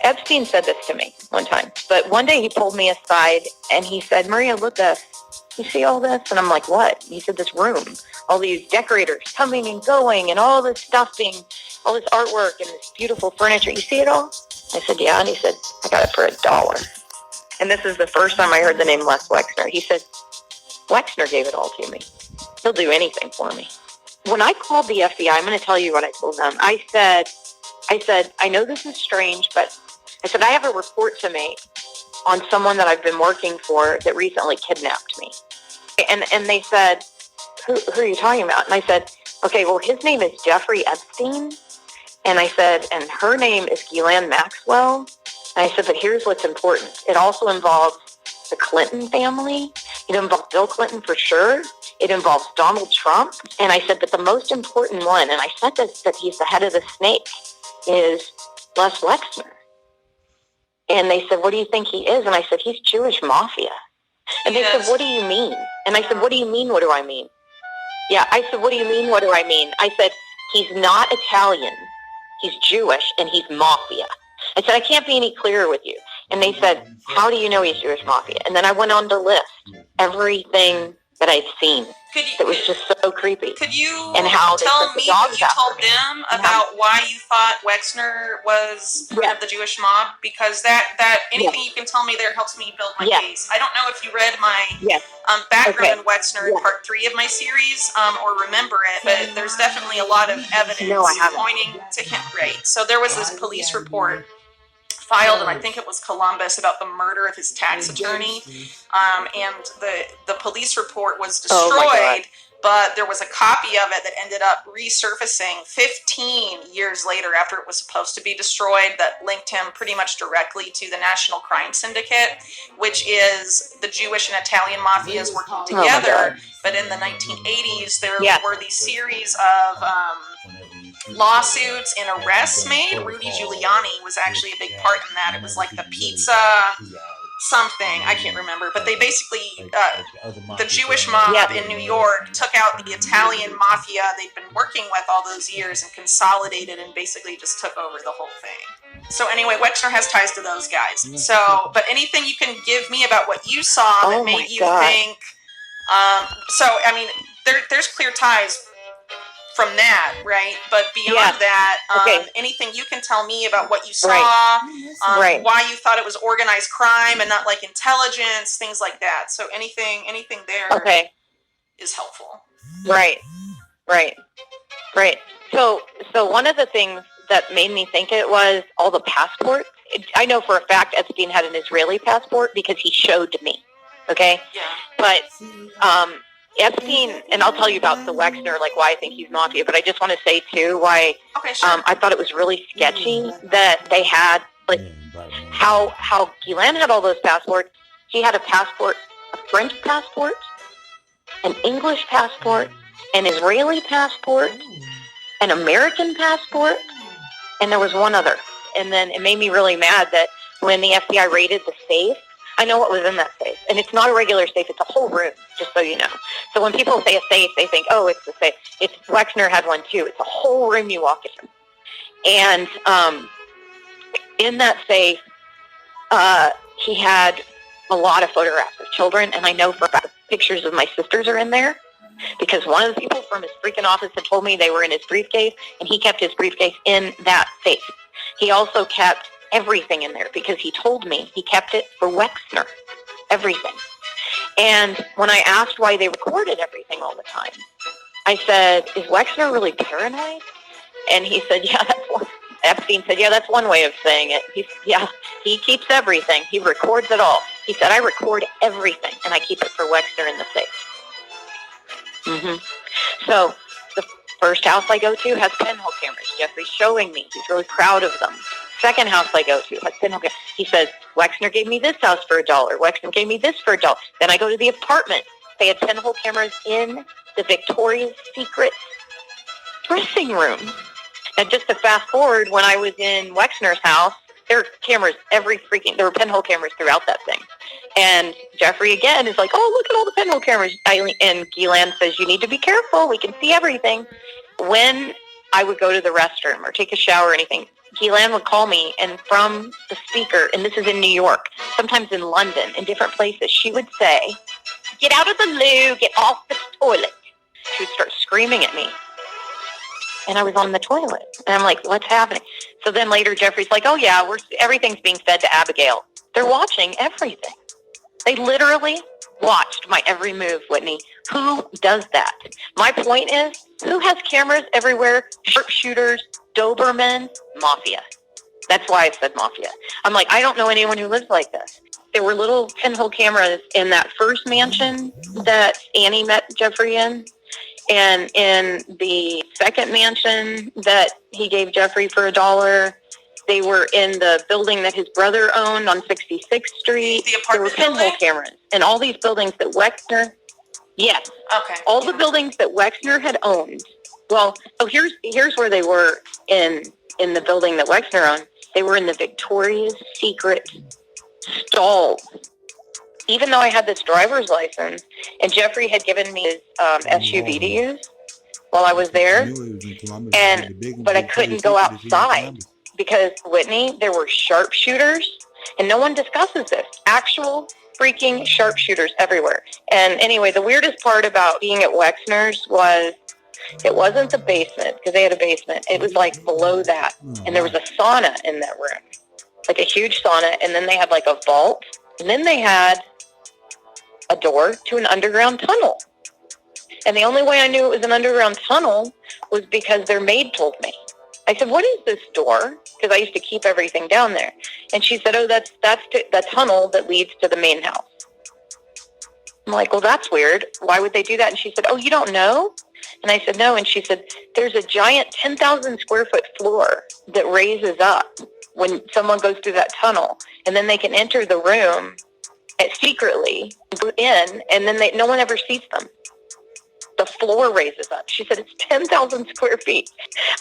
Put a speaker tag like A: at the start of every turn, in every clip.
A: Epstein said this to me one time, but one day he pulled me aside and he said, Maria, look at this. You see all this? And I'm like, what? He said, this room, all these decorators coming and going and all this stuffing, all this artwork and this beautiful furniture. You see it all? I said, yeah. And he said, I got it for $1. And this is the first time I heard the name Les Wexner. He said, Wexner gave it all to me. He'll do anything for me. When I called the FBI, I'm going to tell you what I told them. I said, I know this is strange, but I said, I have a report to make on someone that I've been working for that recently kidnapped me. And they said, who are you talking about? And I said, okay, well, his name is Jeffrey Epstein. And I said, and her name is Ghislaine Maxwell. And I said, but here's what's important. It also involves the Clinton family. It involves Bill Clinton for sure. It involves Donald Trump. And I said, but the most important one, and I said that he's the head of the snake, is Les Wexner. And they said, what do you think he is? And I said, he's Jewish mafia. And they said, what do you mean? And I said, what do you mean? What do I mean? Yeah, I said, what do you mean? What do I mean? I said, he's not Italian. He's Jewish and he's mafia. I said, I can't be any clearer with you. And they said, how do you know he's Jewish mafia? And then I went on to list everything that I'd seen. It was just so creepy.
B: Could you
A: and how
B: tell me what you told them about why you thought Wexner was part of the Jewish mob? Because that anything you can tell me there helps me build my case. I don't know if you read my background in Wexner in part 3 of my series or remember it, but there's definitely a lot of evidence pointing to him. Right. So there was this police report filed, and I think it was Columbus, about the murder of his tax attorney, and the police report was destroyed, but there was a copy of it that ended up resurfacing 15 years later after it was supposed to be destroyed, that linked him pretty much directly to the National Crime Syndicate, which is the Jewish and Italian mafias working together. But in the 1980s, there were these series of lawsuits and arrests made. Rudy Giuliani was actually a big part in that. It was like the pizza something, I can't remember, but they basically, the Jewish mob in New York took out the Italian mafia they'd been working with all those years and consolidated and basically just took over the whole thing. So anyway, Wexner has ties to those guys. So, but anything you can give me about what you saw that made you think, so I mean, there's clear ties from that, right? But beyond that, anything you can tell me about what you saw, why you thought it was organized crime and not like intelligence, things like that. So anything there is helpful.
A: Right. So one of the things that made me think it was all the passports. I know for a fact Epstein had an Israeli passport because he showed me. Okay? Yeah. But Epstein, and I'll tell you about the Wexner, like why I think he's mafia, but I just want to say too why I thought it was really sketchy that they had, like, how Ghislaine had all those passports. He had a passport, a French passport, an English passport, an Israeli passport, an American passport, and there was one other. And then it made me really mad that when the FBI raided the safe, I know what was in that safe. And it's not a regular safe. It's a whole room, just so you know. So when people say a safe, they think, oh, it's the safe. It's Wexner had one, too. It's a whole room you walk into. And in that safe, he had a lot of photographs of children. And I know for a fact pictures of my sisters are in there because one of the people from his freaking office had told me they were in his briefcase, and he kept his briefcase in that safe. He also kept everything in there because he told me he kept it for Wexner, everything. And when I asked why they recorded everything all the time, I said, is Wexner really paranoid? And he said, yeah, that's one. Epstein said, yeah, that's one way of saying it. He keeps everything. He records it all. He said, I record everything, and I keep it for Wexner in the safe. So the first house I go to has pinhole cameras. Jeffrey's showing me. He's really proud of them. Second house I go to has pinhole cameras. He says, Wexner gave me this house for $1. Wexner gave me this for $1. Then I go to the apartment. They had pinhole cameras in the Victoria's Secret dressing room. And just to fast forward, when I was in Wexner's house, there were cameras there were pinhole cameras throughout that thing. And Jeffrey, again, is like, oh, look at all the pinhole cameras. And Ghislaine says, you need to be careful. We can see everything. When I would go to the restroom or take a shower or anything, Ghislaine would call me, and from the speaker, and this is in New York, sometimes in London, in different places, she would say, "Get out of the loo, get off the toilet." She would start screaming at me. And I was on the toilet. And I'm like, what's happening? So then later Jeffrey's like, oh yeah, everything's being fed to Abigail. They're watching everything. They literally watched my every move, Whitney. Who does that? My point is, who has cameras everywhere? Sharpshooters, Doberman, mafia. That's why I said mafia. I'm like, I don't know anyone who lives like this. There were little pinhole cameras in that first mansion that Annie met Jeffrey in. And in the second mansion that he gave Jeffrey for $1, they were in the building that his brother owned on 66th Street.
B: The apartment
A: there were pinhole cameras. And all these buildings that WEXNER, yes.
B: Okay.
A: All the buildings that WEXNER had owned. Well, here's where they were in the building that WEXNER owned. They were in the Victoria's Secret stalls. Even though I had this driver's license, and Jeffrey had given me his SUV to use while I was there, but I couldn't go outside because, Whitney, there were sharpshooters, and no one discusses this. Actual freaking sharpshooters everywhere. And anyway, the weirdest part about being at WEXNER's was it wasn't the basement, because they had a basement. It was like below that, and there was a sauna in that room, like a huge sauna, and then they had like a vault, and then they had a door to an underground tunnel. And the only way I knew it was an underground tunnel was because their maid told me. I said, what is this door? Because I used to keep everything down there. And she said, oh, that's the tunnel that leads to the main house. I'm like, well, that's weird. Why would they do that? And she said, oh, you don't know? And I said, no. And she said, there's a giant 10,000 square foot floor that raises up when someone goes through that tunnel. And then they can enter the room secretly in, and then no one ever sees them. The floor raises up. She said it's 10,000 square feet.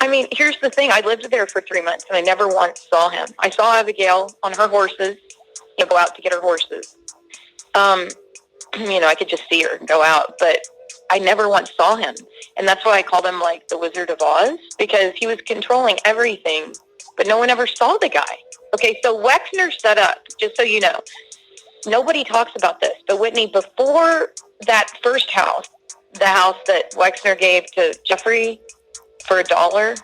A: I mean, here's the thing. I lived there for 3 months, and I never once saw him. I saw Abigail on her horses, go out to get her horses. I could just see her go out, but I never once saw him. And that's why I called him like the Wizard of Oz, because he was controlling everything, but no one ever saw the guy. Okay, so WEXNER set up, just so you know, nobody talks about this, but Whitney, before that first house, the house that WEXNER gave to Jeffrey for $1,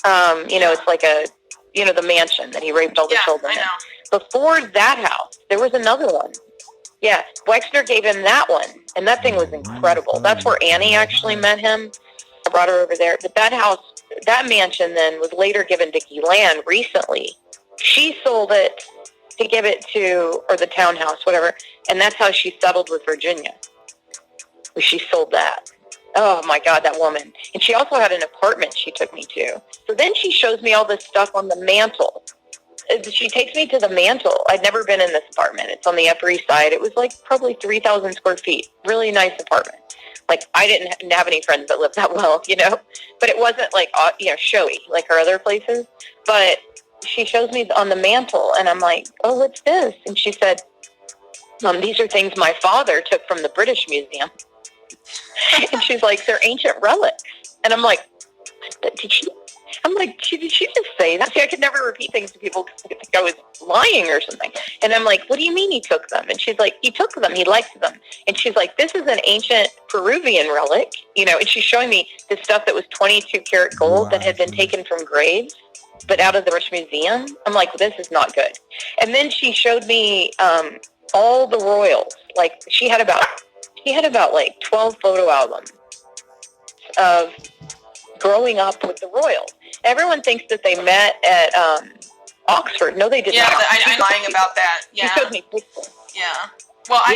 A: it's like the mansion that he raped all the children in. Before that house, there was another one. Yeah, WEXNER gave him that one, and that thing was incredible. That's where Annie actually met him. I brought her over there. But that house, that mansion then was later given to Ghislaine recently. She sold it to give it to, or the townhouse, whatever, and that's how she settled with Virginia. She sold that. Oh my God, that woman. And she also had an apartment she took me to. So then she shows me all this stuff on the mantle. She takes me to the mantle. I'd never been in this apartment. It's on the Upper East Side. It was like probably 3,000 square feet. Really nice apartment. Like, I didn't have any friends that lived that well, but it wasn't like, showy like her other places. But she shows me on the mantle, and I'm like, oh, what's this? And she said, these are things my father took from the British Museum. And she's like, they're ancient relics. And I'm like, did she just say that? See, I could never repeat things to people because I think I was lying or something. And I'm like, what do you mean he took them? And she's like, he took them. He likes them. And she's like, this is an ancient Peruvian relic, and she's showing me this stuff that was 22 karat gold that had been taken from graves, but out of the British Museum. I'm like, this is not good. And then she showed me all the royals. Like, she had about like 12 photo albums of growing up with the royals. Everyone thinks that they met at Oxford. No, they did not.
B: Yeah, I'm lying about that. Yeah.
A: She showed me pictures.
B: Yeah. Well, I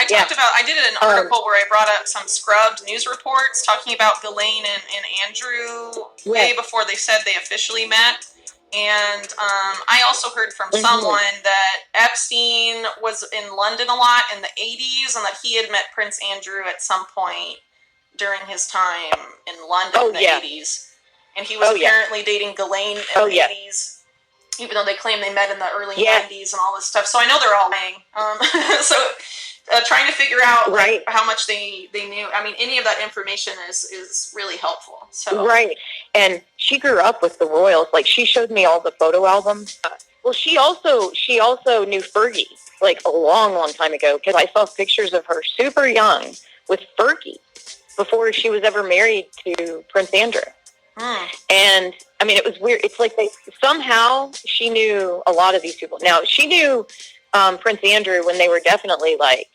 B: did an article where I brought up some scrubbed news reports talking about Ghislaine and Andrew way before they said they officially met. And I also heard from someone that Epstein was in London a lot in the 80s, and that he had met Prince Andrew at some point during his time in London in the 80s. And he was apparently dating Ghislaine in the 80s, even though they claim they met in the early 90s and all this stuff. So I know they're all lying. So trying to figure out like, how much they knew. I mean, any of that information is really helpful. So
A: right, and she grew up with the royals. Like she showed me all the photo albums. Well, she also knew Fergie like a long time ago because I saw pictures of her super young with Fergie before she was ever married to Prince Andrew. And I mean, it was weird. It's like somehow she knew a lot of these people. Now she knew Prince Andrew when they were definitely like,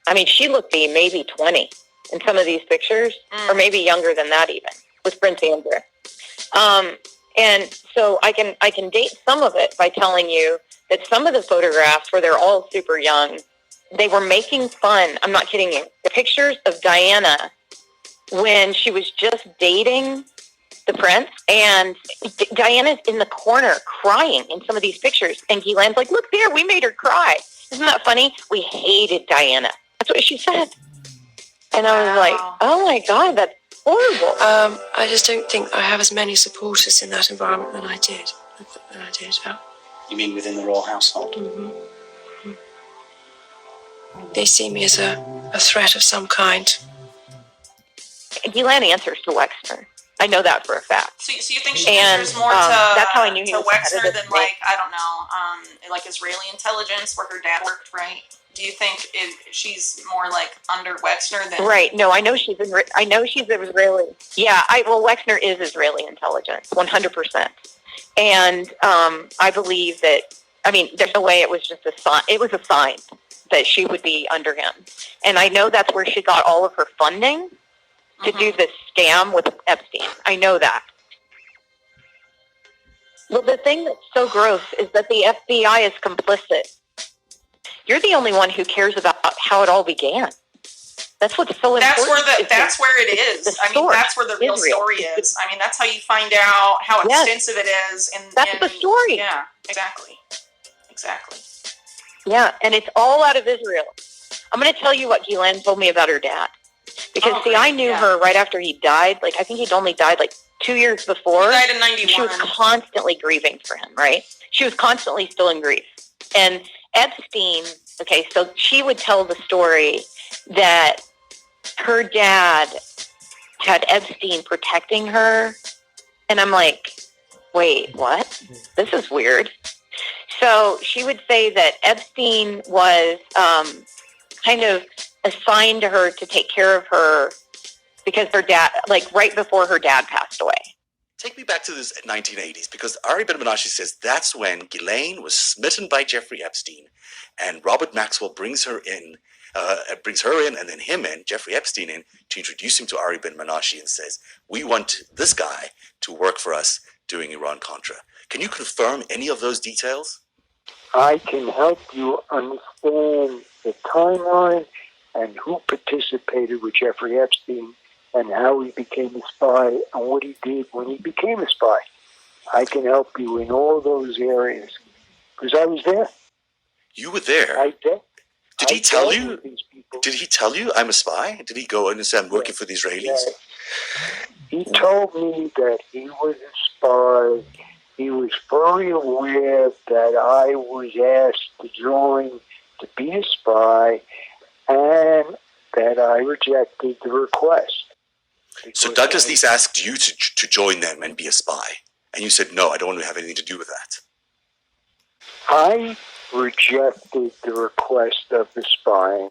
A: I mean, she looked maybe 20 in some of these pictures, or maybe younger than that even, with Prince Andrew. And so I can date some of it by telling you that some of the photographs where they're all super young, they were making fun. I'm not kidding you. The pictures of Diana when she was just dating the prince, and Diana's in the corner crying in some of these pictures, and Ghislaine's like, look there, we made her cry. Isn't that funny? We hated Diana. That's what she said. And I was like, oh my God, that's horrible.
C: I just don't think I have as many supporters in that environment than I did.
D: You mean within the royal household?
C: Mm-hmm. They see me as a threat of some kind.
A: Ghislaine answers to Wexner. I know that for a fact.
B: So you think she answers more to
A: that's how I knew he was
B: Wexner than like, I don't know, like Israeli intelligence where her dad worked, right? Do you think she's more like under Wexner than?
A: Right. No, I know she's Israeli. Yeah. Wexner is Israeli intelligence, 100%. And I believe that. I mean, there's no way it was just a sign. It was a sign that she would be under him, and I know that's where she got all of her funding to do this scam with Epstein. I know that. Well, the thing that's so gross is that the FBI is complicit. You're the only one who cares about how it all began. That's what's so important.
B: That's where it is. I mean, that's where the real story is. I mean, that's how you find out how extensive it is.
A: That's the story.
B: Yeah, exactly.
A: Yeah, and it's all out of Israel. I'm going to tell you what Ghislaine told me about her dad. Because, I knew her right after he died. Like, I think he'd only died, 2 years before.
B: He died in 91.
A: She was constantly grieving for him, right? She was constantly still in grief. And Epstein, so she would tell the story that her dad had Epstein protecting her. And I'm like, wait, what? This is weird. So she would say that Epstein was kind of assigned to her to take care of her because her dad, right before her dad passed away.
E: Take me back to this 1980s, because Ari Ben-Menashe says that's when Ghislaine was smitten by Jeffrey Epstein, and Robert Maxwell brings her in, and then him in, Jeffrey Epstein in, to introduce him to Ari Ben-Menashe and says, we want this guy to work for us doing Iran-Contra. Can you confirm any of those details?
F: I can help you understand the timeline and who participated with Jeffrey Epstein and how he became a spy and what he did when he became a spy. I can help you in all those areas because I was there.
E: You were there?
F: I did.
E: Did he tell you? Did he tell you I'm a spy? Did he go in and say I'm working for the Israelis?
F: Yes. He told me that he was a spy. He was fully aware that I was asked to join to be a spy, and that I rejected the request.
E: So Douglas Leese asked you to join them and be a spy, and you said, no, I don't want to have anything to do with that.
F: I rejected the request of the spying.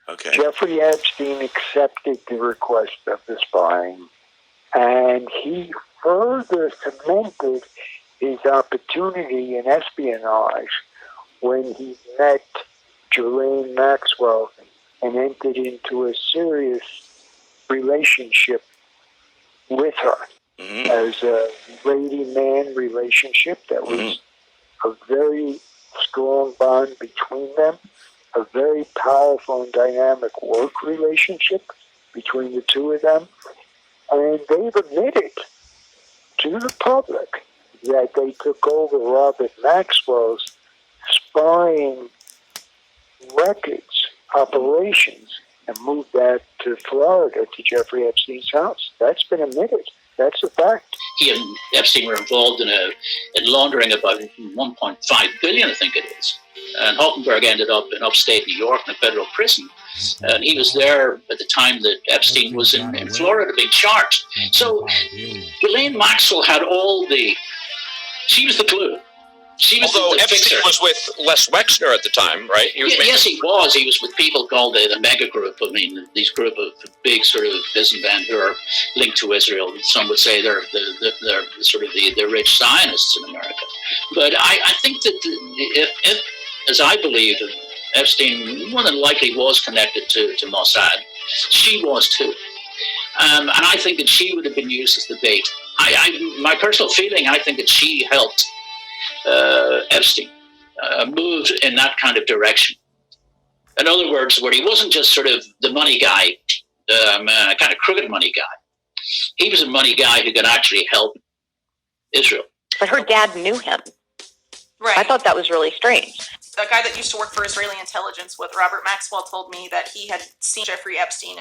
E: Okay.
F: Jeffrey Epstein accepted the request of the spying, and he further cemented his opportunity in espionage when he met Ghislaine Maxwell and entered into a serious relationship with her as a lady-man relationship that was a very strong bond between them, a very powerful and dynamic work relationship between the two of them. And they've admitted to the public that they took over Robert Maxwell's spying records, operations, and moved that to Florida to Jeffrey Epstein's house. That's been admitted. That's a fact.
D: He and Epstein were involved in laundering about $1.5 billion, I think it is. And Hockenberg ended up in upstate New York in a federal prison. And he was there at the time that Epstein was in Florida being charged. So Ghislaine Maxwell had she was the glue.
G: Although Epstein was with Les Wexner at the time, right?
D: Yes, he was. He was with people called the mega group. I mean, these group of big sort of businessmen who are linked to Israel. Some would say they're sort of the rich Zionists in America. But I think that if, as I believe, Epstein more than likely was connected to Mossad. She was too. And I think that she would have been used as the bait. My personal feeling, I think that she helped Epstein moved in that kind of direction. In other words, where he wasn't just sort of the money guy, a kind of crooked money guy. He was a money guy who could actually help Israel.
A: But her dad knew him.
B: Right.
A: I thought that was really strange.
B: The guy that used to work for Israeli intelligence with Robert Maxwell told me that he had seen Jeffrey Epstein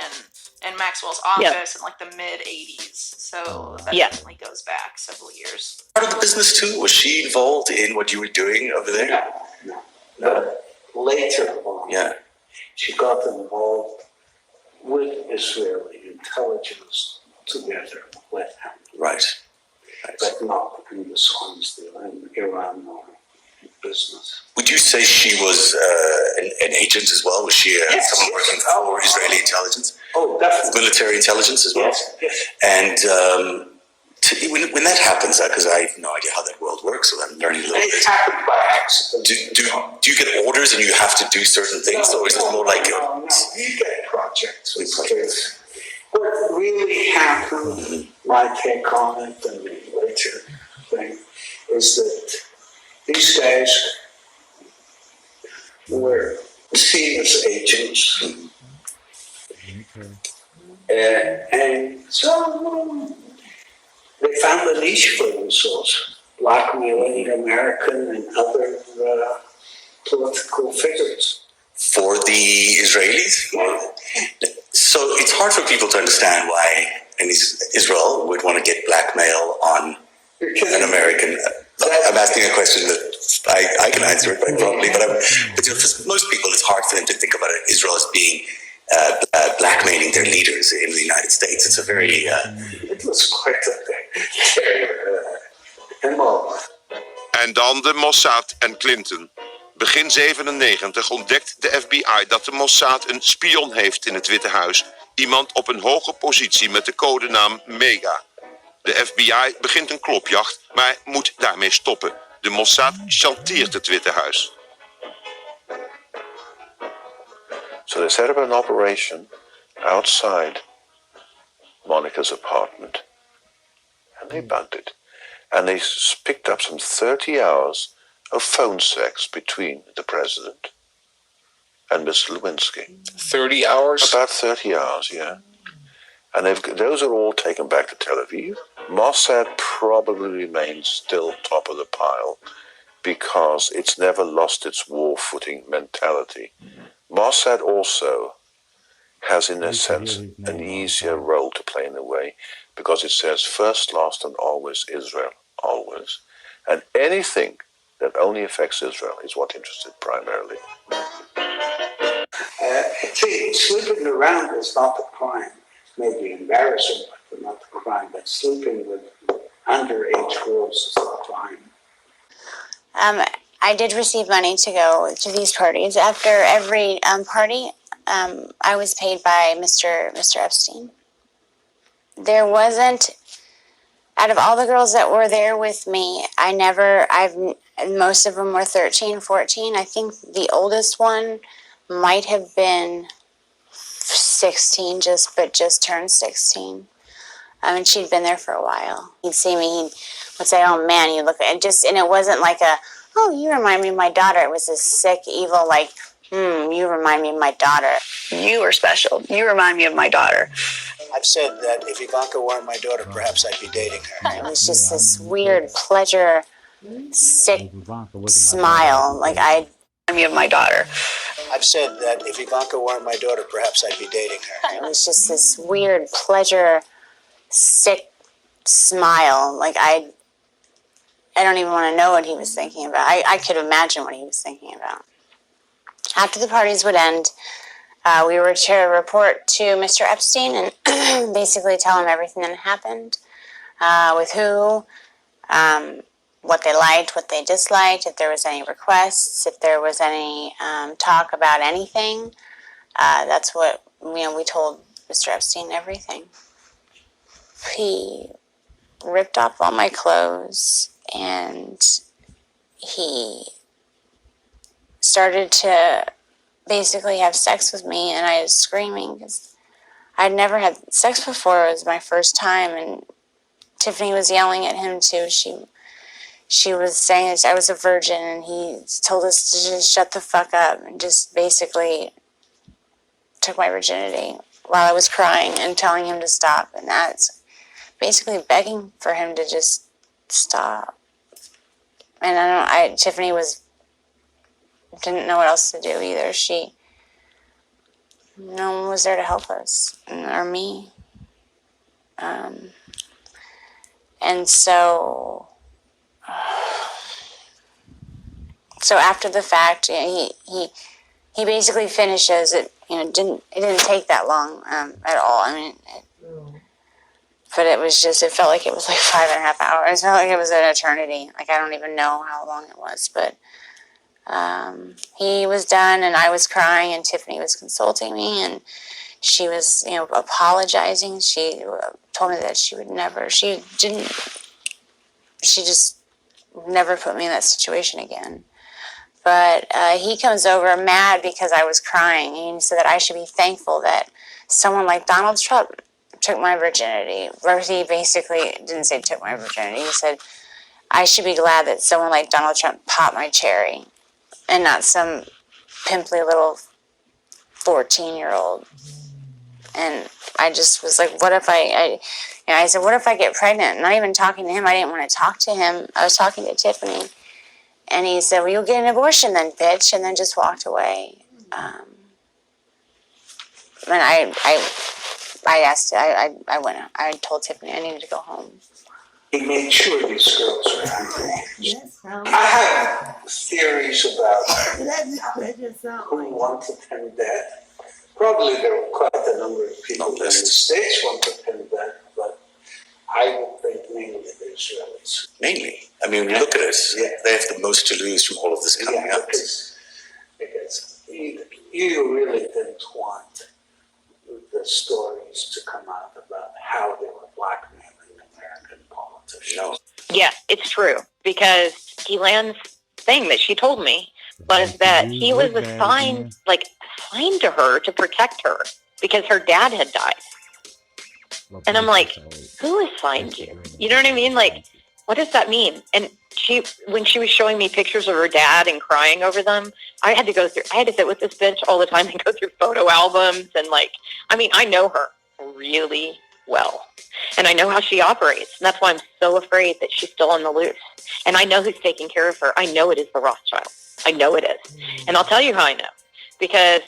B: in Maxwell's office in like the mid-'80s. So that definitely goes back several years.
E: Part of the business too? Was she involved in what you were doing over there?
H: No. Later on, she got involved with Israeli intelligence together with him.
E: Right.
H: But not in the science deal in Iran or business.
E: Would you say she was an agent as well? Was she someone working for Israeli intelligence?
H: Oh, definitely.
E: Military intelligence as well?
H: Yes.
E: And when that happens, because I have no idea how that world works, so I'm learning a little bit.
H: It happened by accident.
E: Do you get orders and you have to do certain things, or is it more like...
H: No, you get projects. What really happened, my take on it, and the later thing, is that these guys were seen as agents. And so they found a niche for themselves, blackmailing American and other political figures.
E: For the Israelis?
H: Yeah.
E: So it's hard for people to understand why Israel would want to get blackmail on an American. I'm asking a question that I can answer it quite probably, but for most people, it's hard for them to think about Israel as being blackmailing their leaders in the United States. It's a very...
H: It was quite involved.
I: En dan de Mossad en Clinton. Begin 97 ontdekt de FBI dat de Mossad een spion heeft in het Witte Huis. Iemand op een hoge positie met de codenaam Mega. De FBI begint een klopjacht, maar moet daarmee stoppen. De Mossad chanteert het Witte Huis.
J: So they set up an operation outside Monica's apartment. And they bugged it. And they picked up some 30 hours of phone sex between the president and Mr. Lewinsky.
G: 30 hours?
J: About 30 hours, yeah. And those are all taken back to Tel Aviv. Mossad probably remains still top of the pile because it's never lost its war footing mentality. Mossad also has, in a sense, an easier role to play in a way because it says first, last, and always Israel, always. And anything that only affects Israel is what interests it primarily.
H: See, sleeping around is not a crime. Maybe embarrassing, but not a crime. But sleeping with underage girls is a crime.
K: I did receive money to go to these parties. After every party, I was paid by Mr. Epstein. There wasn't, out of all the girls that were there with me, most of them were 13, 14. I think the oldest one might have been 16, just turned 16. And she'd been there for a while. He'd see me, he would say, "Oh man, you look," and it wasn't like "Oh, you remind me of my daughter." It was this sick, evil, you remind me of my daughter. You are special. You remind me of my daughter.
L: I've said that if Ivanka weren't my daughter, perhaps I'd be dating her.
K: It was just this weird pleasure, sick smile. I remind me of my daughter.
L: I've said that if Ivanka weren't my daughter, perhaps I'd be dating her.
K: It was just this weird pleasure, sick smile. I don't even want to know what he was thinking about. I could imagine what he was thinking about. After the parties would end, we were to report to Mr. Epstein and basically tell him everything that happened, with who, what they liked, what they disliked, if there was any requests, if there was any talk about anything. That's what, we told Mr. Epstein everything. He ripped off all my clothes and he started to basically have sex with me, and I was screaming because I'd never had sex before. It was my first time, and Tiffany was yelling at him too. She was saying that I was a virgin, and he told us to just shut the fuck up and just basically took my virginity while I was crying and telling him to stop. And that's basically begging for him to just stop. And Tiffany didn't know what else to do either. No one was there to help us, or me. And so after the fact, he basically finishes it. It didn't take that long at all. I mean, but it felt like it was like 5.5 hours. It felt like it was an eternity. Like, I don't even know how long it was, but he was done, and I was crying, and Tiffany was consulting me, and she was, apologizing. She told me that she just never put me in that situation again. But he comes over mad because I was crying, and he said that I should be thankful that someone like Donald Trump took my virginity. Or he basically didn't say took my virginity. He said, I should be glad that someone like Donald Trump popped my cherry and not some pimply little 14-year-old. And I just was like, what if I said, what if I get pregnant? Not even talking to him. I didn't want to talk to him. I was talking to Tiffany. And he said, well, you'll get an abortion then, bitch. And then just walked away. And I told Tiffany I needed to go home.
H: He made sure these girls were happy. I have theories about who wanted him dead. Probably there were quite a number of people in the States wanted him dead, but I would think mainly the Israelis.
E: Mainly? I mean, when you look at it, they have the most to lose from all of this coming out.
H: Because you really didn't want the stories to come out about how they were blackmailing American politicians.
E: No.
A: Yeah, it's true, because Ghislaine's thing that she told me was that he was assigned to her to protect her because her dad had died. And I'm like, who assigned you? You know what I mean? Like, what does that mean? And when she was showing me pictures of her dad and crying over them, I had to sit with this bitch all the time and go through photo albums and I know her really well. And I know how she operates. And that's why I'm so afraid that she's still on the loose. And I know who's taking care of her. I know it is the Rothschilds. I know it is. And I'll tell you how I know. Because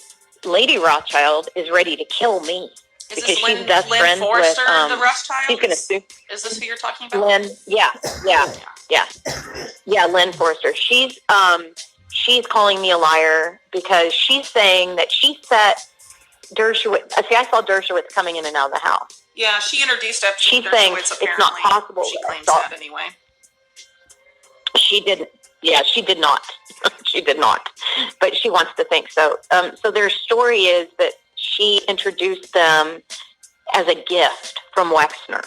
A: Lady Rothschild is ready to kill me.
B: Is
A: because
B: this
A: she's best friends
B: Forrester,
A: with
B: the Rothschild?
A: She's gonna sue.
B: Is this who you're talking about?
A: Lynn, yeah, Lynn Forrester. She's calling me a liar because she's saying that she set Dershowitz. See, I saw Dershowitz coming in and out of the house.
B: Yeah, she introduced Epstein.
A: She's saying
B: it's
A: not possible.
B: She claims that anyway.
A: She didn't. Yeah, she did not. She did not. But she wants to think so. So their story is that she introduced them as a gift from WEXNER,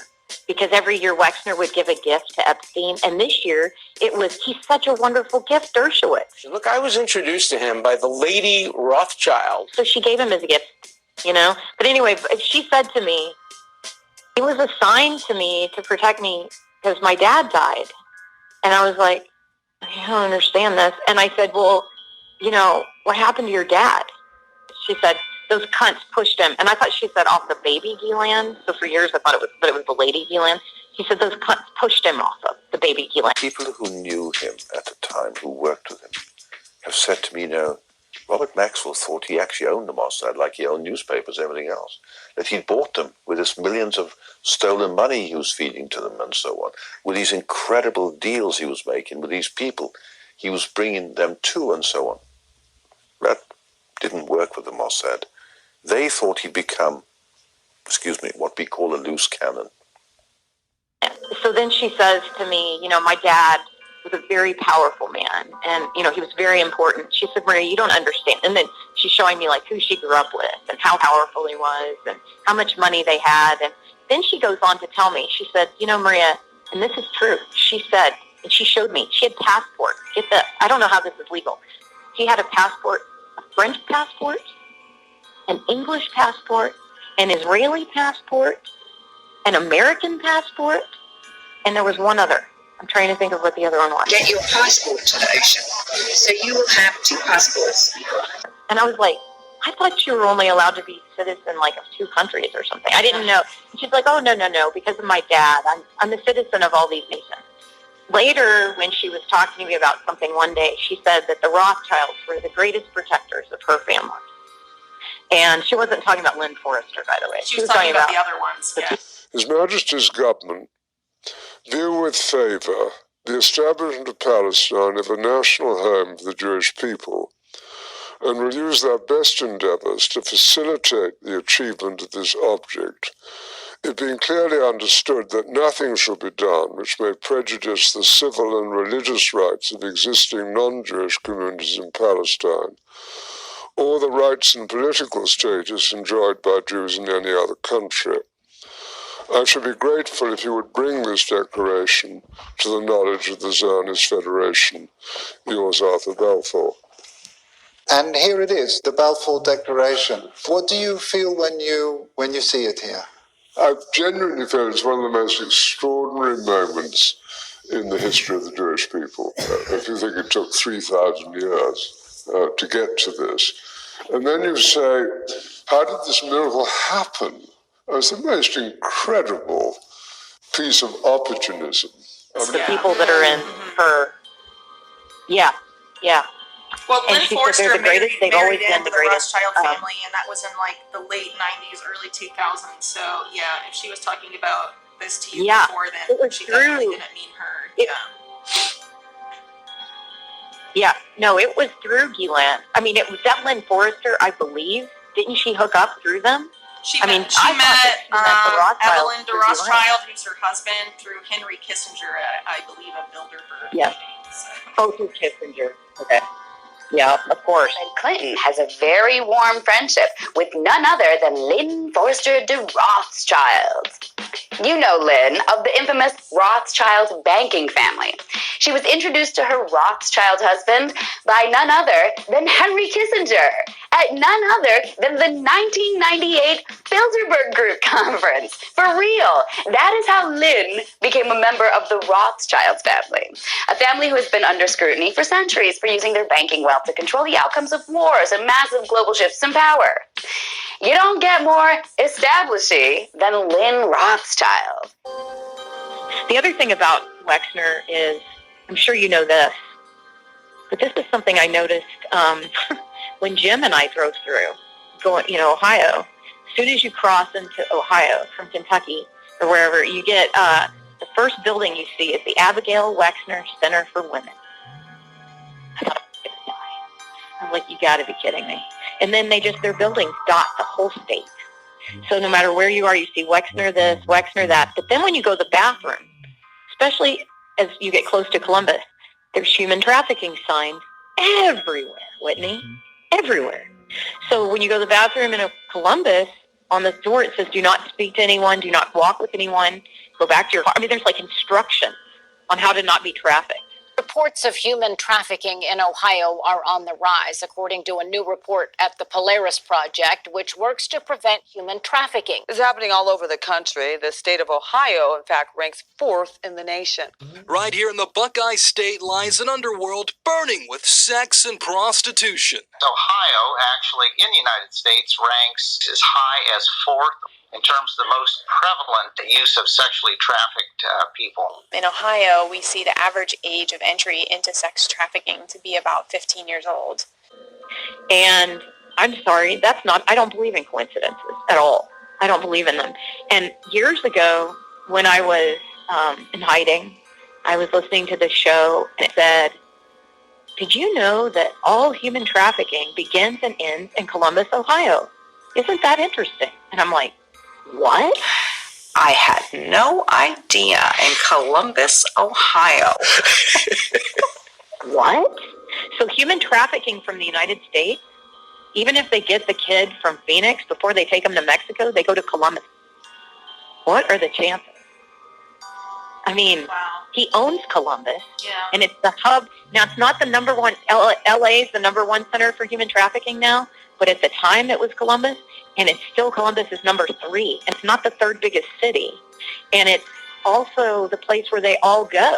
A: because every year WEXNER would give a gift to Epstein, and this year he's such a wonderful gift, Dershowitz.
G: Look, I was introduced to him by the Lady Rothschild.
A: So she gave him as a gift, But anyway, she said to me, he was assigned to me to protect me because my dad died. And I was like, I don't understand this. And I said, well, what happened to your dad? She said, those cunts pushed him. And I thought she said off the baby Ghislaine. So for years I thought it was the lady Ghislaine. She said those cunts pushed him off of the baby Ghislaine.
J: People who knew him at the time, who worked with him, have said to me, Robert Maxwell thought he actually owned the Mossad, like he owned newspapers and everything else. That he'd bought them with his millions of stolen money he was feeding to them and so on. With these incredible deals he was making with these people, he was bringing them to and so on. That didn't work with the Mossad. They thought he'd become, what we call a loose cannon.
A: So then she says to me, my dad was a very powerful man, and, he was very important. She said, Maria, you don't understand. And then she's showing me, who she grew up with and how powerful he was and how much money they had. And then she goes on to tell me, she said, Maria, and this is true, she said, and she showed me, she had passports. Get this, I don't know how this is legal. He had a passport, a French passport, an English passport, an Israeli passport, an American passport, and there was one other. I'm trying to think of what the other one was.
M: Get your passport to the ocean. So you will have 2 passports.
A: And I was like, I thought you were only allowed to be citizen of 2 countries or something. I didn't know. And she's like, oh, no, because of my dad. I'm a citizen of all these nations. Later, when she was talking to me about something one day, she said that the Rothschilds were the greatest protectors of her family. And she wasn't talking about Lynn Forrester, by the way.
B: She was talking about the other ones. Yeah.
N: His Majesty's government view with favour the establishment of Palestine as a national home for the Jewish people, and will use their best endeavours to facilitate the achievement of this object, it being clearly understood that nothing shall be done which may prejudice the civil and religious rights of existing non-Jewish communities in Palestine, or the rights and political status enjoyed by Jews in any other country. I should be grateful if you would bring this declaration to the knowledge of the Zionist Federation. Yours, Arthur Balfour.
O: And here it is, the Balfour Declaration. What do you feel when you see it here?
N: I genuinely feel it's one of the most extraordinary moments in the history of the Jewish people. If you think it took 3,000 years to get to this. And then you say, how did this miracle happen? It's the most incredible piece of opportunism.
A: The people that are in her, yeah.
B: Well, Lynn Forrester married into
A: the
B: the Rothschild family, and that was in the late 90s, early 2000s. So, yeah, if she was talking about this to you before then, she definitely didn't mean her.
A: No, it was through Gillan. I mean, it was that Lynn Forrester, I believe. Didn't she hook up through them?
B: She met Evelyn de Rothschild, who's her husband, through Henry Kissinger, I believe, of Bilderberg.
A: Yeah. Through Kissinger. Okay. Yeah, of course.
P: And Clinton has a very warm friendship with none other than Lynn Forrester de Rothschild. You know Lynn of the infamous Rothschild banking family. She was introduced to her Rothschild husband by none other than Henry Kissinger at none other than the 1998 Bilderberg Group conference. For real. That is how Lynn became a member of the Rothschild family, a family who has been under scrutiny for centuries for using their banking wealth to control the outcomes of wars and massive global shifts in power. You don't get more establishy than Lynn Rothschild.
A: The other thing about Wexner is, I'm sure you know this, but this is something I noticed when Jim and I drove through, Ohio. As soon as you cross into Ohio from Kentucky or wherever, you get the first building you see is the Abigail Wexner Center for Women. I thought I was going to die. I'm like, you got to be kidding me. And then their buildings dot the whole state. So no matter where you are, you see Wexner this, Wexner that. But then when you go to the bathroom, especially as you get close to Columbus, there's human trafficking signs everywhere, Whitney, everywhere. So when you go to the bathroom in Columbus, on the door it says, do not speak to anyone, do not walk with anyone, go back to your car. I mean, there's instructions on how to not be trafficked.
Q: Reports of human trafficking in Ohio are on the rise, according to a new report at the Polaris Project, which works to prevent human trafficking.
R: It's happening all over the country. The state of Ohio, in fact, ranks 4th in the nation.
S: Right here in the Buckeye State lies an underworld burning with sex and prostitution.
T: Ohio, actually, in the United States, ranks as high as 4th in terms of the most prevalent use of sexually trafficked people.
U: In Ohio, we see the average age of entry into sex trafficking to be about 15 years old.
A: And I'm sorry, I don't believe in coincidences at all. I don't believe in them. And years ago, when I was in hiding, I was listening to the show, and it said, did you know that all human trafficking begins and ends in Columbus, Ohio? Isn't that interesting? And I'm like, what?
B: I had no idea. In Columbus, Ohio.
A: What? So human trafficking from the United States, even if they get the kid from Phoenix before they take him to Mexico, they go to Columbus. What are the chances? I mean, he owns Columbus, and it's the hub. Now, it's not the number one. LA is the number one center for human trafficking now, but at the time it was Columbus, and it's still Columbus is number 3. It's not the third biggest city, and it's also the place where they all go.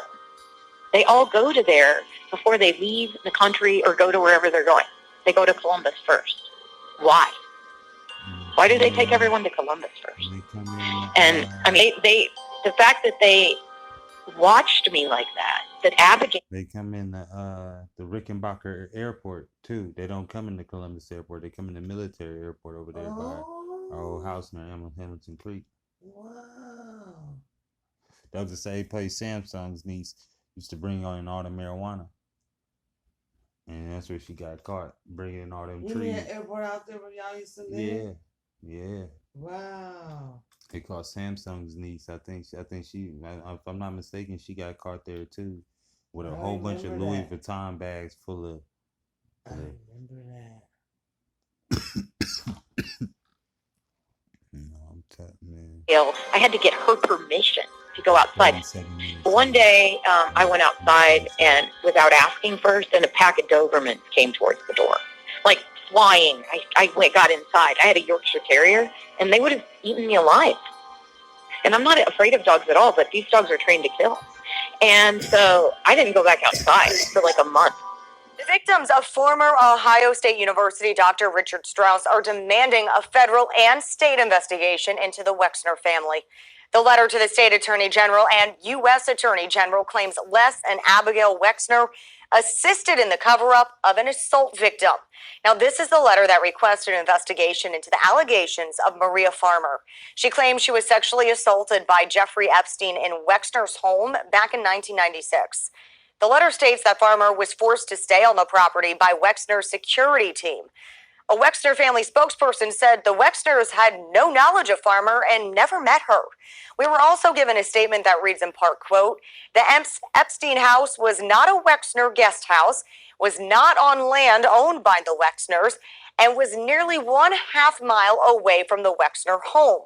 A: They all go to there before they leave the country or go to wherever they're going. They go to Columbus first. Why? Why do they take everyone to Columbus first? And I mean, they the fact that they watched me like that Abigail.
C: They come in the Rickenbacker Airport too. They don't come in the Columbus Airport. They come in the military airport over there by our old house near Hamilton Creek.
V: Wow.
C: That was the same place Samsung's niece used to bring on all the marijuana. And that's where she got caught, bringing in all them trees.
V: You mean the airport out there where y'all used to live?
C: Yeah.
V: Wow.
C: They called Samsung's niece. I think she, if I'm not mistaken, she got caught there too, with a whole bunch of Louis Vuitton bags full of.
V: I remember that.
C: No, I'm telling man.
A: I had to get her permission to go outside. One day, I went outside and without asking first, and a pack of Dobermans came towards the door, like flying. I got inside. I had a Yorkshire Terrier, and they would have eaten me alive. And I'm not afraid of dogs at all, but these dogs are trained to kill. And so I didn't go back outside for like a month.
W: The victims of former Ohio State University Dr. Richard Strauss are demanding a federal and state investigation into the WEXNER family. The letter to the state attorney general and U.S. attorney general claims Les and Abigail WEXNER assisted in the cover-up of an assault victim. Now, this is the letter that requested an investigation into the allegations of Maria Farmer. She claims she was sexually assaulted by Jeffrey Epstein in WEXNER's home back in 1996. The letter states that Farmer was forced to stay on the property by WEXNER's security team. A WEXNER family spokesperson said the WEXNERs had no knowledge of Farmer and never met her. We were also given a statement that reads in part, quote, the Epstein house was not a WEXNER guest house, was not on land owned by the WEXNERs, and was nearly 1/2 mile away from the WEXNER home.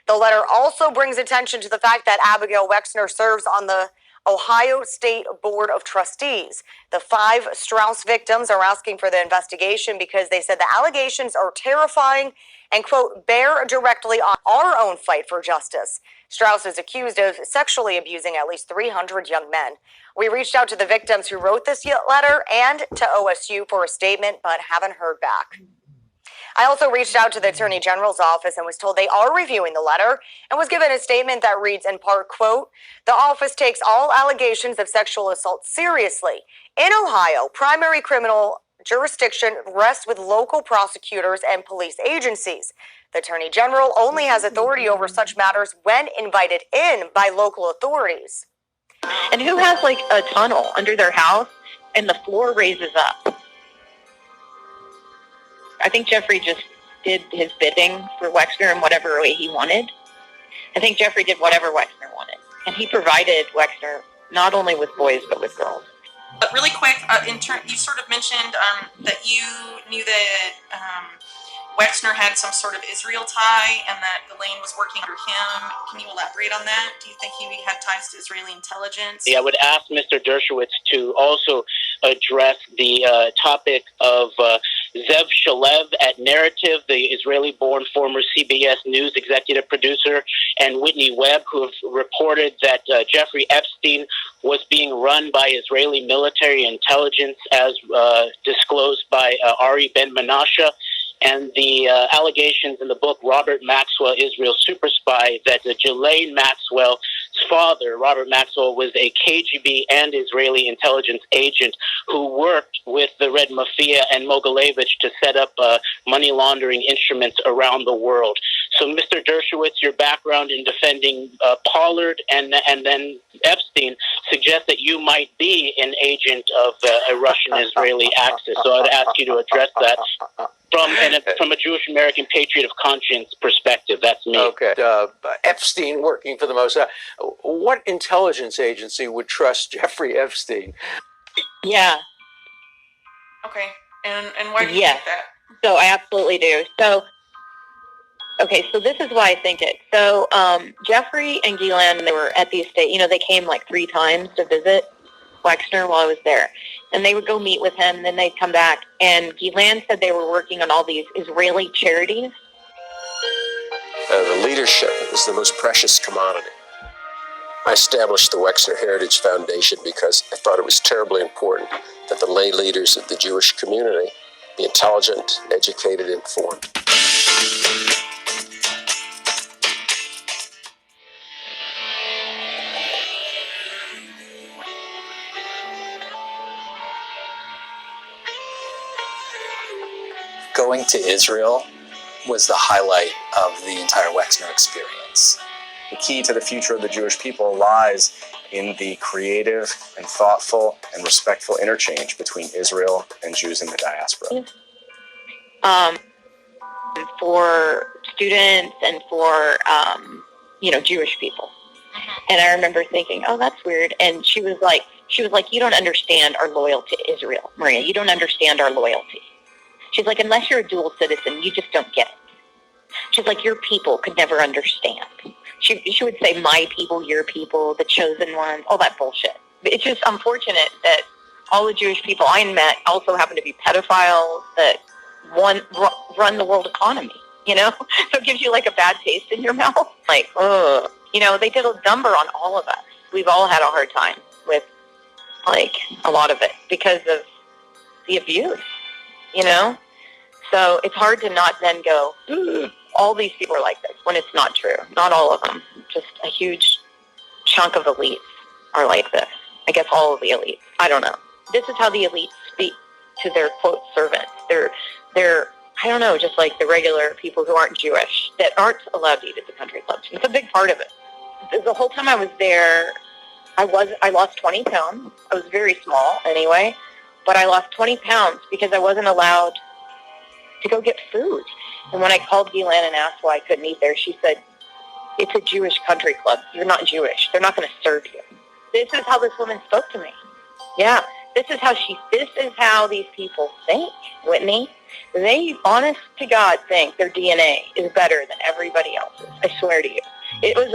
W: The letter also brings attention to the fact that Abigail WEXNER serves on the Ohio State Board of Trustees. The 5 Strauss victims are asking for the investigation because they said the allegations are terrifying and, quote, bear directly on our own fight for justice. Strauss is accused of sexually abusing at least 300 young men. We reached out to the victims who wrote this letter and to OSU for a statement, but haven't heard back. I also reached out to the Attorney General's office and was told they are reviewing the letter and was given a statement that reads in part, quote, the office takes all allegations of sexual assault seriously. In Ohio, primary criminal jurisdiction rests with local prosecutors and police agencies. The Attorney General only has authority over such matters when invited in by local authorities.
A: And who has like a tunnel under their house and the floor raises up? I think Jeffrey just did his bidding for WEXNER in whatever way he wanted. I think Jeffrey did whatever WEXNER wanted. And he provided WEXNER not only with boys, but with girls.
B: But really quick, you sort of mentioned that you knew that WEXNER had some sort of Israel tie and that Elaine was working under him. Can you elaborate on that? Do you think he had ties to Israeli intelligence?
X: Yeah, I would ask Mr. Dershowitz to also address the topic of Zev Shalev at Narrative, the Israeli-born former CBS News executive producer, and Whitney Webb, who have reported that Jeffrey Epstein was being run by Israeli military intelligence as disclosed by Ari Ben-Menashe, and the allegations in the book Robert Maxwell, Israel Super Spy, that Ghislaine Maxwell's father, Robert Maxwell, was a KGB and Israeli intelligence agent who worked with the Red Mafia and Mogilevich to set up money laundering instruments around the world. So, Mr. Dershowitz, your background in defending Pollard and then Epstein suggests that you might be an agent of a Russian-Israeli axis. So I'd ask you to address that from a Jewish American patriot of conscience perspective. That's me.
D: Okay. Epstein working for the Mossad. What intelligence agency would trust Jeffrey Epstein?
A: Yeah.
B: Okay. And why do you think that?
A: So I absolutely do. So, okay, so this is why I think it. So Jeffrey and Ghislaine, they were at the estate. You know, they came like 3 times to visit WEXNER while I was there. And they would go meet with him, then they'd come back. And Ghislaine said they were working on all these Israeli charities.
F: The leadership is the most precious commodity. I established the WEXNER Heritage Foundation because I thought it was terribly important that the lay leaders of the Jewish community be intelligent, educated, informed.
I: Going to Israel was the highlight of the entire WEXNER experience. The key to the future of the Jewish people lies in the creative and thoughtful and respectful interchange between Israel and Jews in the diaspora.
A: For students and for, Jewish people. And I remember thinking, oh, that's weird. And she was like, you don't understand our loyalty to Israel, Maria. You don't understand our loyalty. She's like, unless you're a dual citizen, you just don't get it. She's like, your people could never understand. She would say, my people, your people, the chosen ones, all that bullshit. It's just unfortunate that all the Jewish people I met also happen to be pedophiles that run the world economy, So it gives you like a bad taste in your mouth. Like, ugh. They did a number on all of us. We've all had a hard time with, like, a lot of it because of the abuse, So it's hard to not then go, all these people are like this, when it's not true. Not all of them. Just a huge chunk of elites are like this. I guess all of the elites. I don't know. This is how the elites speak to their, quote, servants. They're I don't know, just like the regular people who aren't Jewish, that aren't allowed to eat at the country clubs. It's a big part of it. The whole time I was there, I lost 20 pounds. I was very small anyway, but I lost 20 pounds because I wasn't allowed to go get food. And when I called Ghislaine and asked why I couldn't eat there, she said, it's a Jewish country club. You're not Jewish. They're not going to serve you. This is how this woman spoke to me. Yeah, this is how these people think, Whitney. They, honest to God, think their DNA is better than everybody else's. I swear to you. It was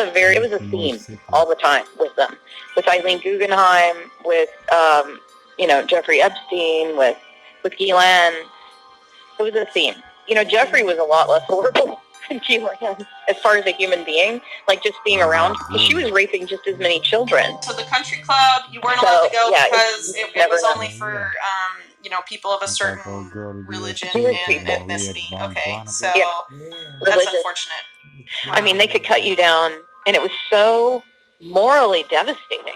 A: a theme all the time with them. With Eileen Guggenheim, with, Jeffrey Epstein, with Ghislaine. It was a theme. Jeffrey was a lot less horrible than Ghislaine as far as a human being, like just being around. She was raping just as many children.
B: So the country club, you weren't allowed to go because it was only for, people of a certain religion and ethnicity. Okay, so that's unfortunate.
A: I mean, they could cut you down, and it was so morally devastating.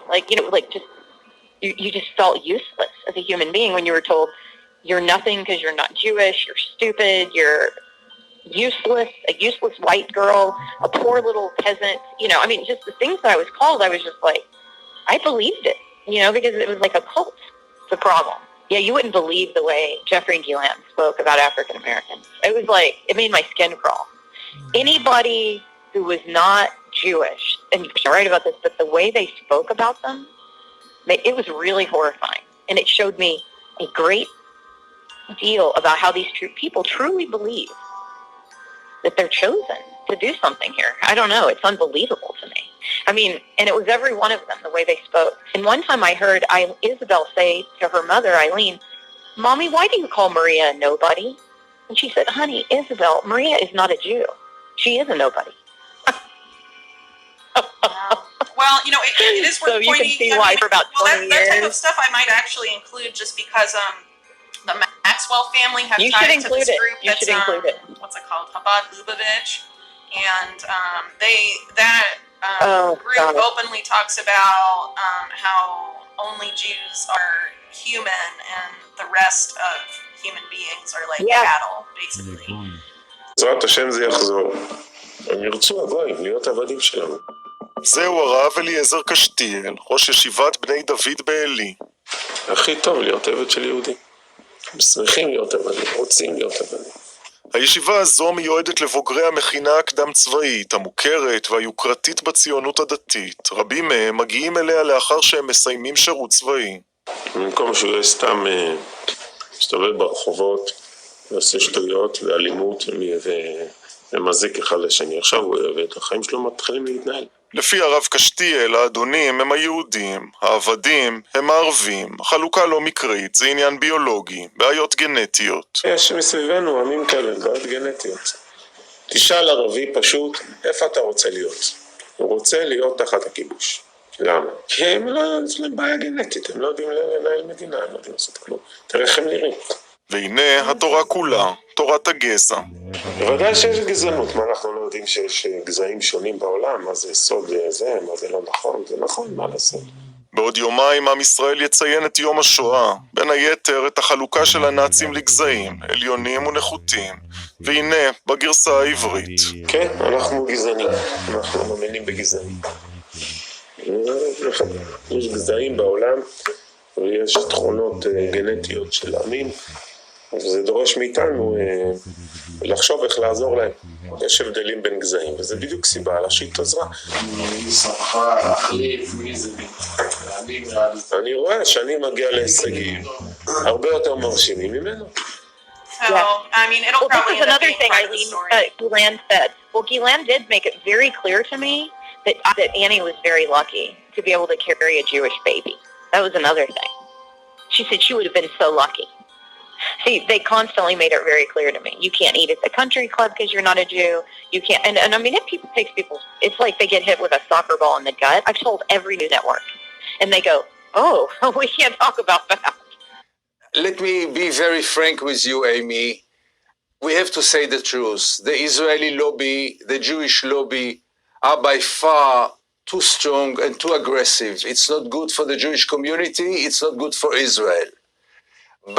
A: You just felt useless as a human being when you were told you're nothing because you're not Jewish, you're stupid, you're useless, a useless white girl, a poor little peasant. Just the things that I was called, I was just like, I believed it, because it was like a cult. It's a problem. Yeah, you wouldn't believe the way Jeffrey and Ghislaine spoke about African Americans. It was like, it made my skin crawl. Anybody who was not Jewish, and you're right about this, but the way they spoke about them, it was really horrifying. And it showed me a great deal about how these people truly believe that they're chosen to do something here. I don't know. It's unbelievable to me. And it was every one of them, the way they spoke. And one time I heard Isabel say to her mother, Eileen, Mommy, why do you call Maria a nobody? And she said, honey, Isabel, Maria is not a Jew. She is a nobody.
B: Well, it is worth
A: so
B: pointing.
A: You can see why for about 20 years.
B: That type of stuff I might actually include just because the Maxwell family have ties to this group.
A: You should include it.
B: What's it called? Chabad Lubavitch. And group openly talks about how only Jews are human and the rest of human beings are like cattle, basically.
J: בעזרת השם זה יחזור.
N: הם ירצו הגויים להיות עבדים שלנו.
E: זהו הרב אליעזר קשתיאל, ראש ישיבת בני דוד בעלי.
N: הכי טוב להיות עבד של יהודי. הם שמחים להיות עבדים, רוצים להיות עבדים.
E: הישיבה הזו מיועדת לבוגרי המכינה הקדם צבאית, המוכרת והיוקרתית בציונות הדתית. רבים מהם מגיעים אליה לאחר שהם מסיימים שירות צבאי.
N: במקום שהוא יהיה סתם מסתובב ברחובות ועושה שטויות ואלימות ומזיק אחד לשני. עכשיו הוא עבד, החיים שלו מתחילים להתנהל.
E: לפי הרב קשתיאל, האדונים הם היהודים, העבדים הם הערבים. החלוקה לא מקרית, זה עניין ביולוגי, בעיות גנטיות.
N: יש מסביבנו עמים כאלה, בעיות גנטיות. תשאל ערבי פשוט, איפה אתה רוצה להיות? הוא רוצה להיות תחת הכיבוש. למה? כי הם לא, יש להם בעיה גנטית, הם לא יודעים לנהל מדינה, הם לא יודעים לעשות כלום. תראה איך הם נראים.
E: והנה התורה כולה, תורת הגזע.
N: בוודאי שיש גזענות, מה אנחנו לא יודעים שיש גזעים שונים בעולם, מה זה סוד זה, מה זה לא נכון, זה נכון, מה לעשות?
E: בעוד יומיים עם ישראל יציין את יום השואה, בין היתר את החלוקה של הנאצים לגזעים, עליונים ונחותים, והנה בגרסה העברית.
N: כן, אנחנו גזענים, אנחנו מאמינים בגזענים. יש גזעים בעולם, ויש תכונות גנטיות של עמים, וזה דורש מאיתנו לחשוב איך לעזור להם. יש הבדלים בין גזעים, וזה בדיוק סיבה להשיט עזרה. אני רואה שאני מגיע להישגים הרבה יותר מרשימים ממנו.
B: Well, I mean, it'll
A: Well,
B: probably
A: this is
B: end up
A: another
B: being
A: thing
B: part of the
A: Eileen
B: story.
A: Guyland said. Well, Guyland did make it very clear to me that Annie was very lucky to be able to carry a Jewish baby. That was another thing. She said she would have been so lucky. See, they constantly made it very clear to me. You can't eat at the country club because you're not a Jew. You can't, and I mean, it takes people, it's like they get hit with a soccer ball in the gut. I've told every news network, and they go, oh, we can't talk about that.
H: Let me be very frank with you, Amy. We have to say the truth. The Israeli lobby, the Jewish lobby, are by far too strong and too aggressive. It's not good for the Jewish community. It's not good for Israel.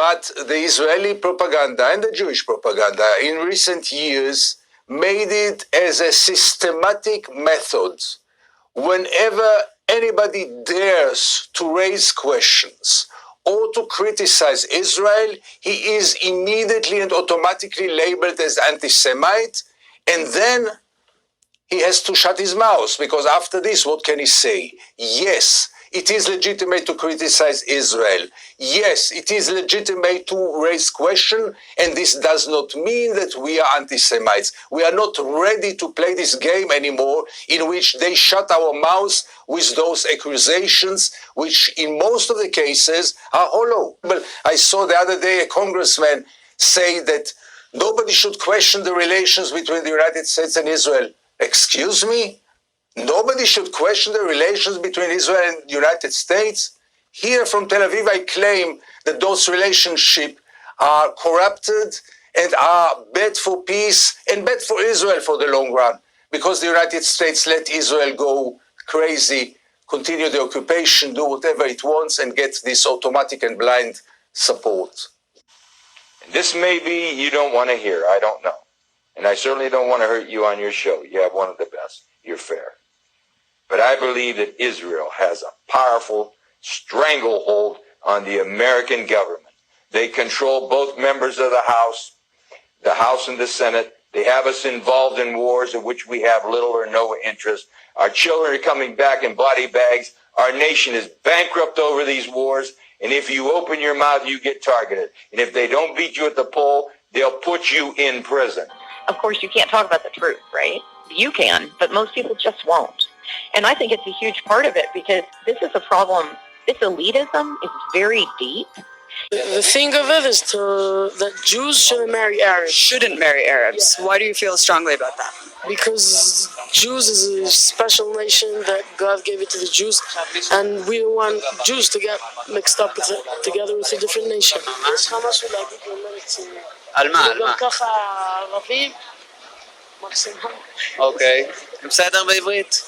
H: But the Israeli propaganda and the Jewish propaganda in recent years made it as a systematic method. Whenever anybody dares to raise questions or to criticize Israel, he is immediately and automatically labeled as anti-Semite, and then he has to shut his mouth, because after this, what can he say? Yes, it is legitimate to criticize Israel. Yes, it is legitimate to raise questions, and this does not mean that we are anti-Semites. We are not ready to play this game anymore in which they shut our mouths with those accusations, which in most of the cases are hollow. But I saw the other day a congressman say that nobody should question the relations between the United States and Israel. Excuse me? Nobody should question the relations between Israel and the United States. Here from Tel Aviv, I claim that those relationships are corrupted and are bad for peace and bad for Israel for the long run, because the United States let Israel go crazy, continue the occupation, do whatever it wants, and get this automatic and blind support.
K: This maybe you don't want to hear, I don't know. And I certainly don't want to hurt you on your show. You have one of the best. You're fair. But I believe that Israel has a powerful stranglehold on the American government. They control both members of the House and the Senate. They have us involved in wars in which we have little or no interest. Our children are coming back in body bags. Our nation is bankrupt over these wars. And if you open your mouth, you get targeted. And if they don't beat you at the poll, they'll put you in prison.
A: Of course, you can't talk about the truth, right? You can, but most people just won't. And I think it's a huge part of it, because this is a problem. This elitism is very deep.
L: The thing of it is that Jews shouldn't marry Arabs.
Y: Shouldn't marry Arabs. Yeah. Why do you feel strongly about that?
L: Because Jews is a special nation that God gave it to the Jews, and we don't want Jews to get mixed up together with a different nation.
Y: אוקיי, בסדר בעברית.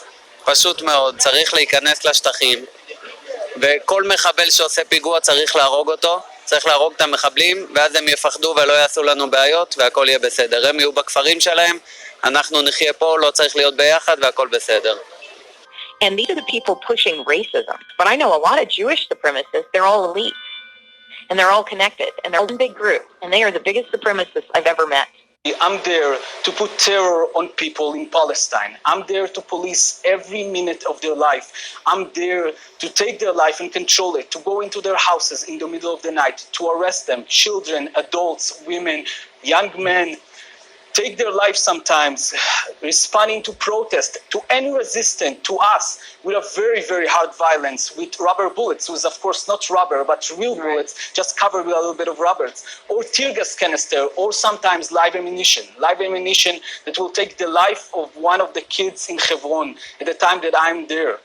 Y: פשוט מאוד, צריך להיכנס לשטחים, וכל מחבל שעושה פיגוע צריך להרוג אותו, צריך להרוג את המחבלים, ואז הם יפחדו ולא יעשו לנו בעיות, והכל יהיה בסדר. הם יהיו בכפרים שלהם, אנחנו נחיה פה, לא צריך להיות ביחד, והכל בסדר.
A: And these are the people pushing racism. But I know a lot of Jewish supremacists, they're all elite. And they're all connected. And they're all one big group. And they are the biggest supremacists I've ever met.
G: I'm there to put terror on people in Palestine. I'm there to police every minute of their life. I'm there to take their life and control it, to go into their houses in the middle of the night, to arrest them, children, adults, women, young men, take their life sometimes, responding to protest, to any resistance, to us, with a very, very hard violence, with rubber bullets, was of course not rubber, but real bullets, just covered with a little bit of rubbers, or tear gas canister, or sometimes live ammunition that will take the life of one of the kids in Hebron at the time that I'm there.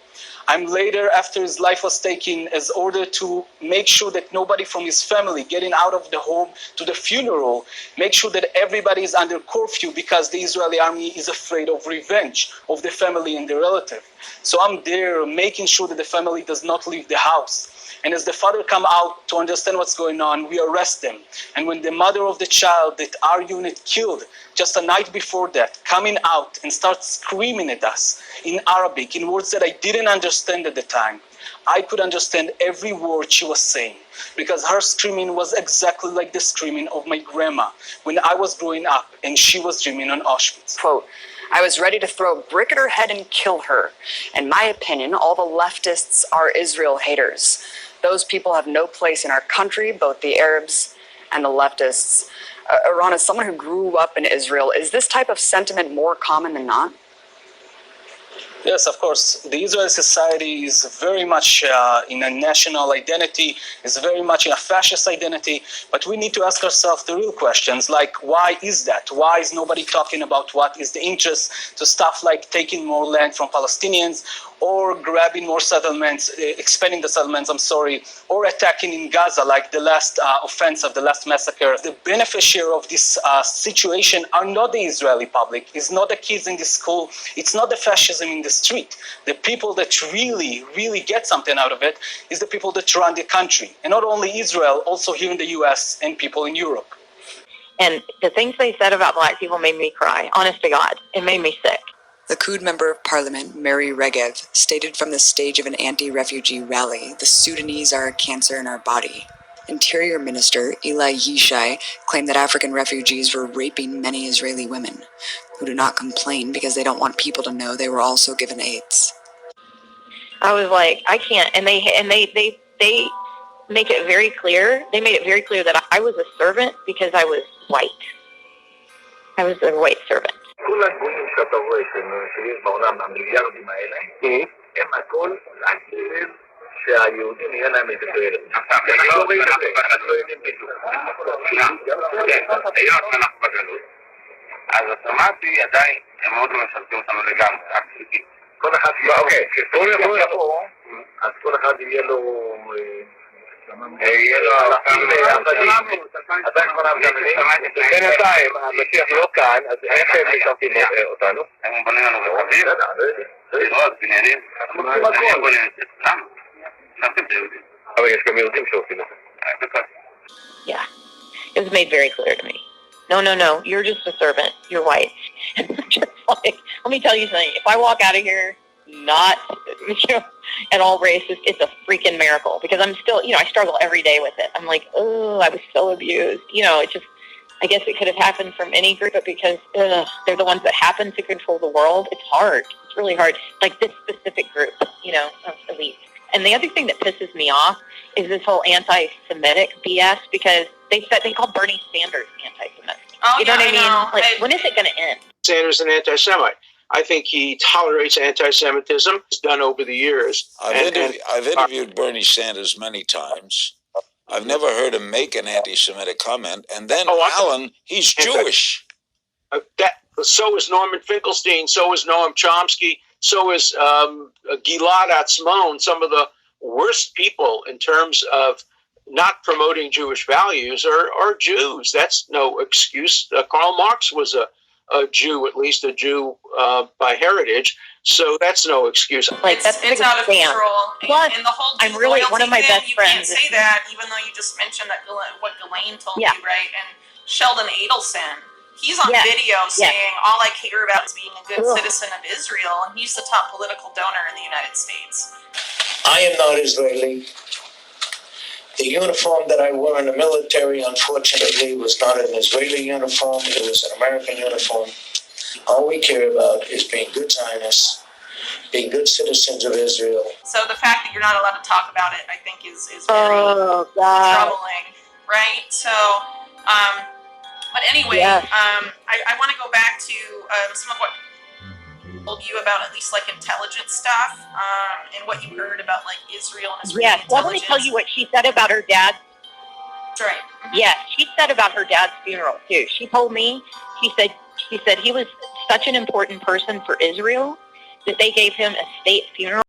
G: I'm later, after his life was taken, as order to make sure that nobody from his family getting out of the home to the funeral, make sure that everybody is under curfew because the Israeli army is afraid of revenge of the family and the relative. So I'm there making sure that the family does not leave the house. And as the father come out to understand what's going on, we arrest them. And when the mother of the child that our unit killed just a night before that, coming out and start screaming at us in Arabic, in words that I didn't understand at the time, I could understand every word she was saying, because her screaming was exactly like the screaming of my grandma when I was growing up and she was dreaming on Auschwitz.
M: Quote, I was ready to throw a brick at her head and kill her. In my opinion, all the leftists are Israel haters. Those people have no place in our country, both the Arabs and the leftists. Iran, as someone who grew up in Israel, is this type of sentiment more common than not?
G: Yes, of course. The Israeli society is very much in a national identity, is very much in a fascist identity, but we need to ask ourselves the real questions, like why is that? Why is nobody talking about what is the interest to stuff like taking more land from Palestinians, or grabbing more settlements, expanding the settlements, or attacking in Gaza like the last offensive, the last massacre. The beneficiary of this situation are not the Israeli public, it's not the kids in the school, it's not the fascism in the street. The people that really, really get something out of it is the people that run the country. And not only Israel, also here in the US and people in Europe.
A: And the things they said about black people made me cry, honest to God. It made me sick.
O: The Kud member of parliament, Mary Regev, stated from the stage of an anti-refugee rally, the Sudanese are a cancer in our body. Interior Minister Eli Yishai claimed that African refugees were raping many Israeli women, who do not complain because they don't want people to know they were also given AIDS.
A: I was like, I can't. And they make it very clear. They made it very clear that I was a servant because I was white. I was a white servant.
P: כל הגויים שאתה רואה שיש בעולם, המיליארדים האלה, הם הכל רק בשביל שהיהודים יהיה להם את התועלת. אנחנו לא יודעים בדיוק. היות שאנחנו בגלות, אז אוטומטי עדיין הם מאוד לא משרתים אותנו לגמרי, רק חלקית. כל אחד כשהוא יבוא, אז כל אחד יהיה לו... יהיה לו עבדים, עדיין כבר עבדים, בינתיים המשיח לא כאן, אז איך הם משרתים אותנו? הם בונים לנו רכבים, דירות, בניינים, הם בונים את זה, למה? משרתים את היהודים. אבל יש גם יהודים שעושים את זה.
A: Yeah, it was made very clear to me. No, you're just a servant, you're white. Just like, let me tell you something, if I walk out of here not at all racist, it's a freaking miracle, because I'm still, I struggle every day with it. I'm like, oh, I was so abused. It's just, I guess it could have happened from any group, but because they're the ones that happen to control the world, it's hard. It's really hard. Like this specific group, of elites. And the other thing that pisses me off is this whole anti-Semitic BS, because they call Bernie Sanders anti-Semitic.
B: Oh,
A: you know what I mean?
B: know.
A: Like, when is it going to end?
Q: Sanders is an anti-Semite. I think he tolerates anti-Semitism. It's done over the years.
Z: I've interviewed Bernie Sanders many times. I've never heard him make an anti-Semitic comment. And then Alan, he's Jewish.
Q: So is Norman Finkelstein. So is Noam Chomsky. So is Gilad Atzmon. Some of the worst people in terms of not promoting Jewish values are Jews. That's no excuse. Karl Marx was a a Jew, at least a Jew by heritage. So that's no excuse.
A: Like that's
B: It's out of control.
A: Plus,
B: and the whole
A: I'm really one of my
B: thing,
A: best
B: you
A: friends.
B: can't say that, even though you just mentioned that what Ghislaine told
A: Yeah.
B: you, right? And Sheldon Adelson, he's on
A: Yes.
B: video saying all I care about is being a good
A: Ugh.
B: citizen of Israel, and he's the top political donor in the United States.
C: I am not Israeli. The uniform that I wore in the military, unfortunately, was not an Israeli uniform. It was an American uniform. All we care about is being good Zionists, being good citizens of Israel.
B: So the fact that you're not allowed to talk about it, I think, is very troubling, right? So, but anyway, I want to go back to some of what told you about at least like intelligence stuff and what you heard about like Israel and Israeli intelligence.
A: Well, let me tell you what she said about her dad.
B: That's right. Mm-hmm.
A: Yes, she said about her dad's funeral too. She told me, she said he was such an important person for Israel that they gave him a state funeral.